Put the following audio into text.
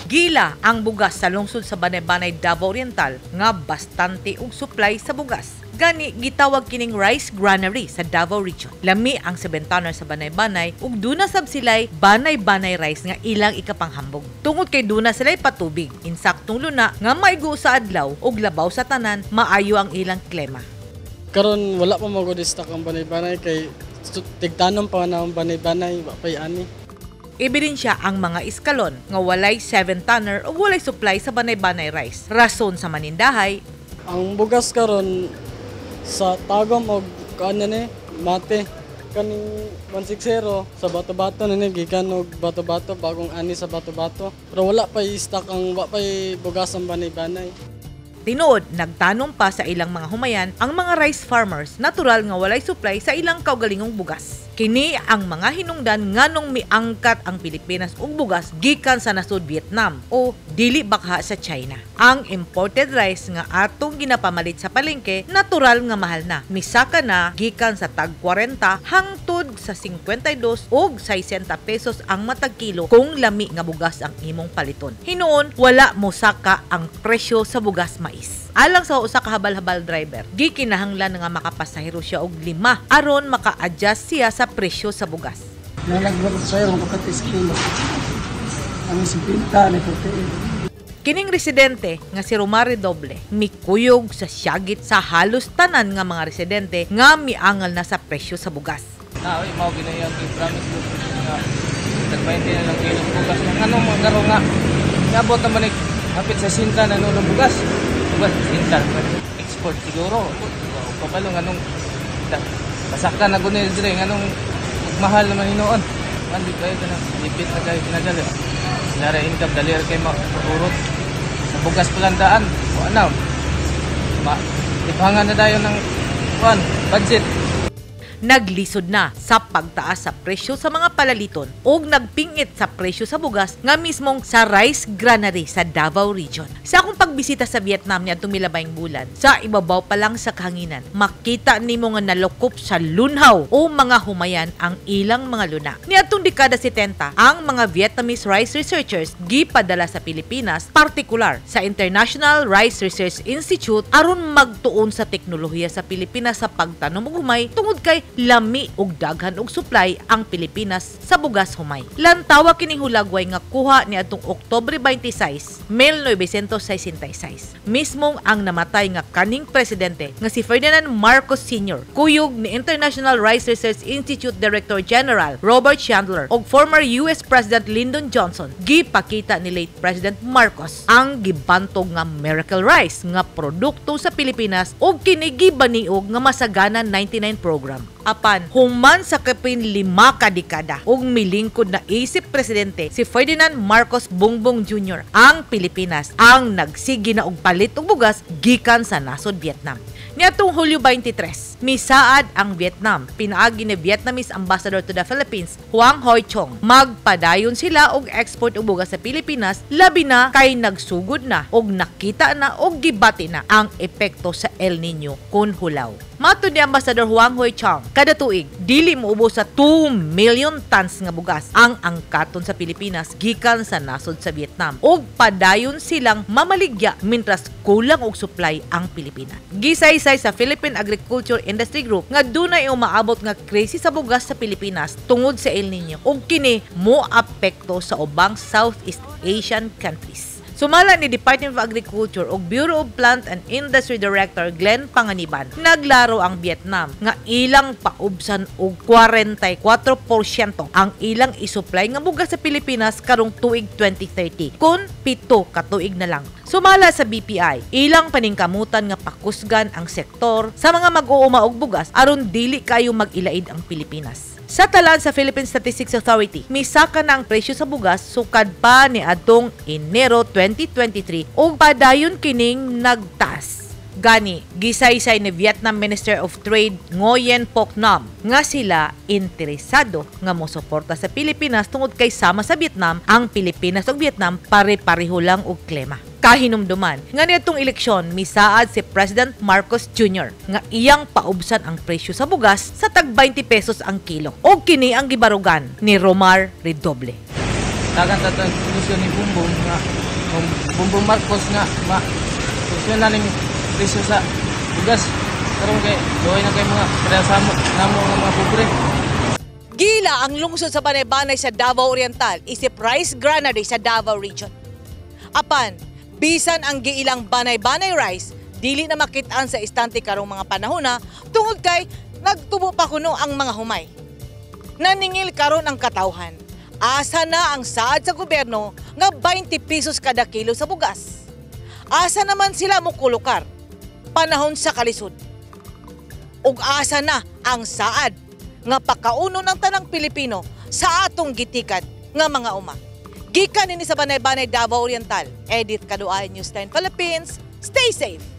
Gila ang bugas sa lungsod sa Banay-Banay, Davao Oriental nga bastante og supply sa bugas. Gani gitawag kining rice granary sa Davao Region. Lami ang 7 tonner sa Banay-Banay ug duna sab silay Banay-Banay rice nga ilang ikapanghambog. Tungod kay duna silay patubig, insaktong luna nga maigo sa adlaw ug labaw sa tanan, maayo ang ilang klima. Karon wala pa magod-stock ang Banay-Banay kay tigtanom pa na ang Banay-Banay wa pay ani. Ebidensya ang mga iskalon nga walay 7 tonner o walay supply sa Banay-Banay rice. Rason sa manindahay, ang bugas karon sa Tagum og kaano ni mate kaning 160 sa Bato-Bato ni gikan og Bato-Bato bagong ani sa Bato-Bato. Pero wala pa i-stock ang wa pa bugas ang Banay-Banay. tinuod nagtanom pa sa ilang mga humayan ang mga rice farmers natural nga walay supply sa ilang kaugalingong bugas. Kini ang mga hinungdan nganong miangkat ang Pilipinas og bugas gikan sa nasud Vietnam o dili bakha sa China. Ang imported rice nga atong ginapamalit sa palengke natural nga mahal na. Misaka na gikan sa tag 40 hangtod sa 52 og 60 pesos ang matag kilo kung lami nga bugas ang imong paliton. Hinuon wala mo saka ang presyo sa bugas mais. Alang sa usa ka habal-habal driver, gikinahanglan nga makapasahero siya og 5 aron maka-adjust siya sa presyo sa bugas. Nalagwag sa'yo, magkakatis kilo. Ang 50 ni protein. Kining residente nga si Romar Redoble, mikuyog sa siyagit sa halos tanan nga mga residente nga miangal na sa presyo sa bugas. Oy, mao ginayang promise ko nga tagpainte na lang kilo bugas. Ano mo garo nga nabot naman hapit sa sinta na nuno bugas. Bugas sinta export siguro. Papalo nganong pasakta na gunil dire nganong mahal naman hinoon. Andi kayo na lipit na kayo pinagali. Nara income dalir kay maurot sa bugas pelandaan. Ano? Ipangan na dayon ng budget. Naglisod na sa pagtaas sa presyo sa mga palaliton ug nagpingit sa presyo sa bugas nga mismong sa rice granary sa Davao Region. Sa akong pagbisita sa Vietnam niadtong milabayng bulan, sa ibabaw pa lang sa kahanginan, makita nimo nga nalukop sa lunhaw o mga humayan ang ilang mga luna. Niadtong dekada 70, ang mga Vietnamese rice researchers gipadala sa Pilipinas, partikular sa International Rice Research Institute aron magtuon sa teknolohiya sa Pilipinas sa pagtanom og humay tungod kay lami ug daghan og supply ang Pilipinas sa bugas humay. Lantawa kining hulagway nga kuha ni adtong Oktubre 26, 1966. Mismong ang namatay nga kaning presidente nga si Ferdinand Marcos Sr., kuyog ni International Rice Research Institute Director General Robert Chandler ug former US President Lyndon Johnson, gipakita ni late President Marcos ang gibantog nga miracle rice nga produkto sa Pilipinas ug kini gibaniog nga masagana 99 program. Apan, human sa kapin 5 ka dekada ug milingkod na isip presidente si Ferdinand Marcos Bongbong Jr., ang Pilipinas ang nagsigi na og palit og bugas gikan sa nasod Vietnam. Niadtong Hulyo 23, misaad ang Vietnam. Pinaagi ni Vietnamese Ambassador to the Philippines, Huang Hoi Chong. Magpadayon sila og export og bugas sa Pilipinas, labi na kay nagsugod na og nakita na og gibati na ang epekto sa El Nino kun hulaw. Matud ni Ambassador Huang Hoi Chong, kada tuig dili moubos sa 2 million tons nga bugas ang angkaton sa Pilipinas gikan sa nasod sa Vietnam ug padayon silang mamaligya mintras kulang og supply ang Pilipinas. Gisaysay sa Philippine Agriculture Industry Group nga dunay umaabot nga krisis sa bugas sa Pilipinas tungod sa El Nino ug kini moapekto sa ubang Southeast Asian countries. Sumala ni Department of Agriculture ug Bureau of Plant and Industry Director Glenn Panganiban, naglaro ang Vietnam nga ilang paubsan og 44% ang ilang isupply nga bugas sa Pilipinas karong tuig 2030 kun 7 ka tuig na lang. Sumala sa BPI, ilang paningkamutan nga pakusgan ang sektor sa mga mag-uuma og bugas aron dili kayo mag-ilaid ang Pilipinas. Sa talan sa Philippine Statistics Authority, misaka na ang presyo sa bugas sukad pa ni adtong Enero 2023 ug padayon kining nagtaas. Gani, gisaysay ni Vietnam Minister of Trade Nguyen Phuoc Nam nga sila interesado nga mosuporta sa Pilipinas tungod kay sama sa Vietnam, ang Pilipinas ug Vietnam pare-pareho lang og klima. Kahinumduman nga niadtong eleksyon misaad si President Marcos Jr. nga iyang paubsan ang presyo sa bugas sa tag 20 pesos ang kilo. O kini ang gibarugan ni Romar Redoble. dagan ta solusyon ni Bumbong nga kung Bumbong Marcos nga solusyon na ning presyo sa bugas karon kay doy na kay mga presamo namo nga mga pobre. Gila ang lungsod sa Banay-Banay sa Davao Oriental isip rice granary sa Davao Region. Apan, bisan ang giilang Banay-Banay rice, dili na makitaan sa istante karong mga panahon na tungod kay nagtubo pa kuno ang mga humay. Naningil karon ang katawhan. Asa na ang saad sa gobyerno nga 20 pesos kada kilo sa bugas. Asa naman sila mukulukar? Panahon sa kalisod. Ug asa na ang saad nga pakauno ng tanang Pilipino sa atong gitikan nga mga uma. Gikan ini sa Banay-Banay, Davao Oriental. Edith Kaduay, News 10 Philippines. Stay safe!